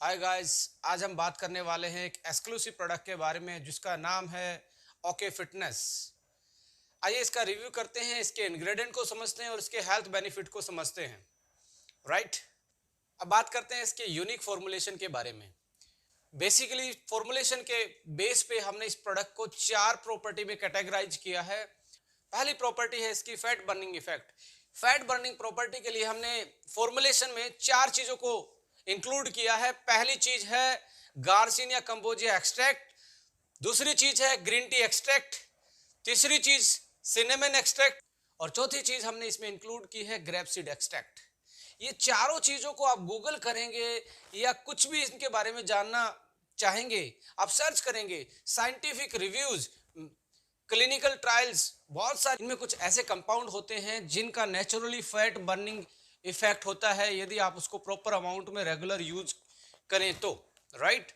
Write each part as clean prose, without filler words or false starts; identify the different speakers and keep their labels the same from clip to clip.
Speaker 1: Hi guys. आज हम बात करने वाले हैं एक एक्सक्लूसिव प्रोडक्ट के बारे में जिसका नाम है ओके फिटनेस। आइए इसका रिव्यू करते हैं, इसके इंग्रेडिएंट को समझते हैं और इसके हेल्थ बेनिफिट को समझते हैं। राइट। अब बात करते हैं इसके यूनिक फॉर्मुलेशन के बारे में। बेसिकली फॉर्मुलेशन के बेस पे हमने इस प्रोडक्ट को चार प्रॉपर्टी में कैटेगराइज किया है। पहली प्रॉपर्टी है इसकी fat burning effect. Fat burning property के लिए हमने फॉर्मुलेशन में चार चीजों को इंक्लूड किया है। पहली चीज है गार्सिनिया कंबोजिया एक्सट्रैक्ट, दूसरी चीज है ग्रीन टी एक्सट्रैक्ट, तीसरी चीज सिनेमन एक्सट्रैक्ट और चौथी चीज हमने इसमें इंक्लूड की है ग्रेप सीड एक्सट्रैक्ट। ये चारों चीजों को आप गूगल करेंगे या कुछ भी इनके बारे में जानना चाहेंगे, आप सर्च करेंगे, साइंटिफिक रिव्यूज, क्लिनिकल ट्रायल्स, बहुत सारे इनमें कुछ ऐसे कंपाउंड होते हैं जिनका नेचुरली फैट बर्निंग इफेक्ट होता है यदि आप उसको प्रॉपर अमाउंट में रेगुलर यूज करें तो। राइट।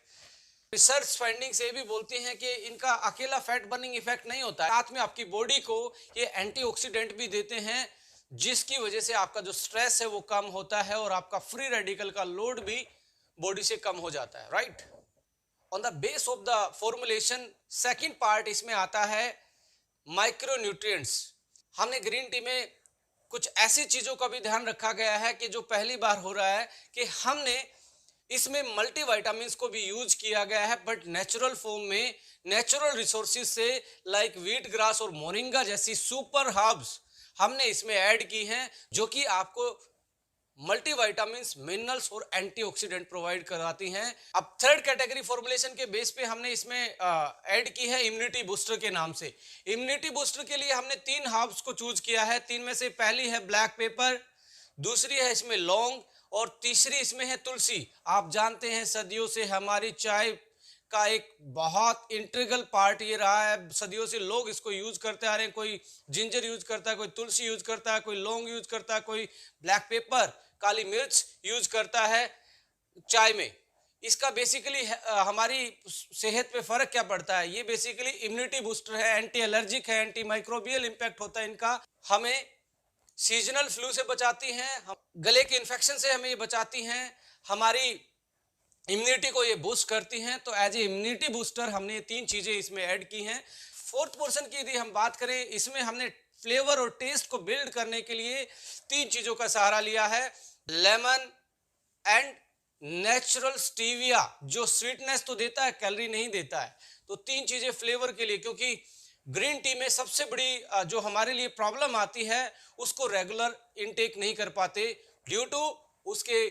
Speaker 1: रिसर्च फाइंडिंग से भी बोलती हैं कि इनका अकेला फैट बर्निंग इफेक्ट नहीं होता है, साथ में आपकी बॉडी को ये एंटीऑक्सीडेंट भी देते हैं जिसकी वजह से आपका जो स्ट्रेस है वो कम होता है और आपका फ्री रेडिकल का लोड भी बॉडी से कम हो जाता है। Right. On the base of the formulation second part इसमें आता है माइक्रोन्यूट्रिएंट्स। हमने ग्रीन टी में कुछ ऐसी चीजों का भी ध्यान रखा गया है कि जो पहली बार हो रहा है कि हमने इसमें मल्टीविटामिन्स को भी यूज किया गया है बट नेचुरल फॉर्म में, नेचुरल रिसोर्सेज से, लाइक व्हीट ग्रास और मोरिंगा जैसी सुपर हर्ब्स हमने इसमें ऐड की हैं जो कि आपको मल्टीविटामिन्स, मिनरल्स और एंटीऑक्सीडेंट प्रोवाइड कराती हैं। अब थर्ड कैटेगरी फॉर्मुलेशन के बेस पे हमने इसमें ऐड की है इम्यूनिटी बूस्टर के नाम से। इम्यूनिटी बूस्टर के लिए हमने तीन हर्ब्स को चूज किया है। तीन में से पहली है ब्लैक पेपर, दूसरी है इसमें लौंग और तीसरी इसमें है तुलसी। आप जानते हैं सदियों से हमारी चाय का एक बहुत इंटीग्रल पार्ट ये रहा है, सदियों से लोग इसको यूज करते आ रहे हैं। कोई जिंजर यूज करता है, कोई तुलसी यूज करता है, कोई लौंग यूज करता है, कोई ब्लैक पेपर, काली मिर्च यूज करता है चाय में। इसका बेसिकली हमारी सेहत पे फर्क क्या पड़ता है? ये बेसिकली इम्यूनिटी बूस्टर है, एंटी एलर्जिक है, एंटी माइक्रोबियल इंपैक्ट होता है इनका। हमें सीजनल फ्लू से बचाती हैं, गले के इन्फेक्शन से हमें ये बचाती हैं, हमारी इम्यूनिटी को ये बूस्ट करती हैं। तो एज ए इम्यूनिटी बूस्टर हमने ये तीन चीजें इसमें ऐड की हैं। फोर्थ पोर्शन की यदि हम बात करें, इसमें हमने फ्लेवर और टेस्ट को बिल्ड करने के लिए तीन चीजों का सहारा लिया है। लेमन एंड नेचुरल स्टीविया, जो स्वीटनेस तो देता है, कैलोरी नहीं देता है। तो तीन चीजें फ्लेवर के लिए, क्योंकि ग्रीन टी में सबसे बड़ी जो हमारे लिए प्रॉब्लम आती है उसको रेगुलर इनटेक नहीं कर पाते ड्यू टू उसके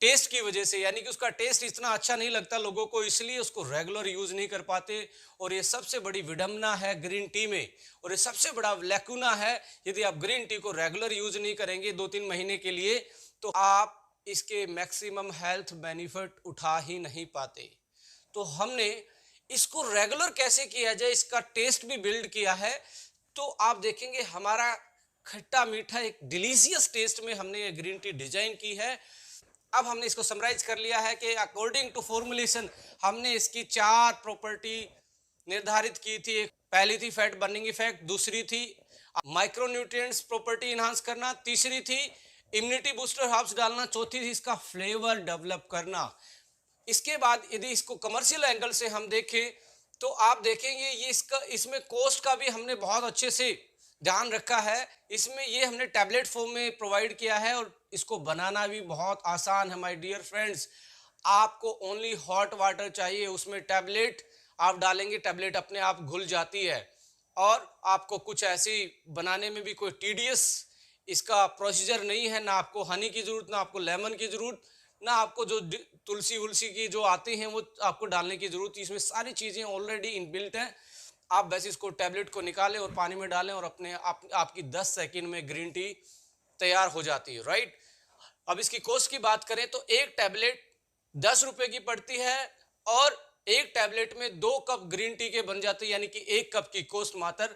Speaker 1: टेस्ट की वजह से, यानी कि उसका टेस्ट इतना अच्छा नहीं लगता लोगों को, इसलिए उसको रेगुलर यूज नहीं कर पाते। और ये सबसे बड़ी विडंबना है ग्रीन टी में, और ये सबसे बड़ा लैकुना है। यदि आप ग्रीन टी को रेगुलर यूज नहीं करेंगे 2-3 महीने के लिए तो आप इसके मैक्सिमम हेल्थ बेनिफिट उठा ही नहीं पाते। तो हमने इसको रेगुलर कैसे किया जाए, इसका टेस्ट भी बिल्ड किया है। तो आप देखेंगे हमारा खट्टा मीठा एक डिलीशियस टेस्ट में हमने ये ग्रीन टी डिजाइन की है। अब हमने इसको समराइज कर लिया है कि अकॉर्डिंग टू फॉर्मुलेशन हमने इसकी चार प्रॉपर्टी निर्धारित की थी। पहली थी फैट बर्निंग इफेक्ट, दूसरी थी माइक्रोन्यूट्रिएंट्स प्रॉपर्टी इनहांस करना, तीसरी थी इम्यूनिटी बूस्टर हर्ब्स डालना, चौथी थी इसका फ्लेवर डेवलप करना। इसके बाद यदि इसको कमर्शियल एंगल से हम देखें तो आप देखेंगे ये इसमें कॉस्ट का भी हमने बहुत अच्छे से ध्यान रखा है। इसमें ये हमने टैबलेट फॉर्म में प्रोवाइड किया है और इसको बनाना भी बहुत आसान है माय डियर फ्रेंड्स। आपको ओनली हॉट वाटर चाहिए, उसमें टैबलेट आप डालेंगे, टैबलेट अपने आप घुल जाती है। और आपको कुछ ऐसी बनाने में भी कोई टीडियस इसका प्रोसीजर नहीं है, ना आपको हनी की जरूरत, ना आपको लेमन की जरूरत, ना आपको जो तुलसी उलसी की जो आती हैं वो आपको डालने की जरूरत। इसमें सारी चीजें ऑलरेडी इनबिल्ट हैं। आप बस इसको टैबलेट को निकालें और पानी में डालें और अपने आपकी 10 सेकंड में ग्रीन टी तैयार हो जाती है। राइट। अब इसकी कॉस्ट की बात करें तो एक टैबलेट 10 रुपए की पड़ती है और एक टैबलेट में 2 कप ग्रीन टी के बन जाते हैं, यानी कि एक कप की कॉस्ट मात्र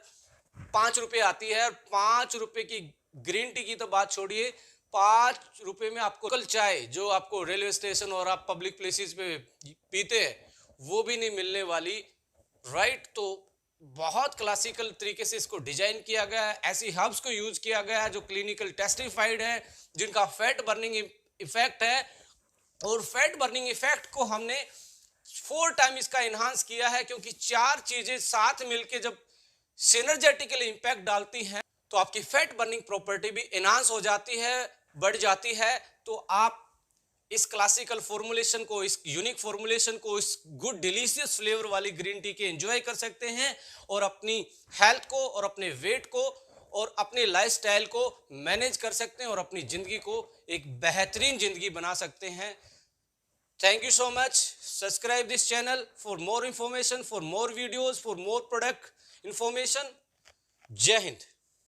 Speaker 1: 5 रुपए आती है। और 5 रुपए की ग्रीन टी की तो बात छोड़िए, 5 रुपए में आपको कल चाय जो आपको रेलवे स्टेशन और आप पब्लिक प्लेसेस पे पीते हैं वो भी नहीं मिलने वाली। राइट। तो बहुत क्लासिकल तरीके से इसको डिजाइन किया गया है, ऐसी हर्ब्स को यूज किया गया है जो क्लिनिकल टेस्टिफाइड है, जिनका फैट बर्निंग इफेक्ट है। और फैट बर्निंग इफेक्ट को हमने 4 टाइम इसका इन्हांस किया है, क्योंकि 4 चीजें साथ मिलके जब सिनर्जेटिकली इंपैक्ट डालती हैं तो आपकी फैट बर्निंग प्रॉपर्टी भी इन्हांस हो जाती है, बढ़ जाती है। तो आप इस क्लासिकल फॉर्मुलेशन को, इस यूनिक फॉर्मुलेशन को, इस गुड डिलीशियस फ्लेवर वाली ग्रीन टी के एंजॉय कर सकते हैं और अपनी हेल्थ को और अपने वेट को और अपने लाइफस्टाइल को मैनेज कर सकते हैं और अपनी जिंदगी को एक बेहतरीन जिंदगी बना सकते हैं। Thank you so much. Subscribe this channel for more information, for more videos, for more product information. जय हिंद।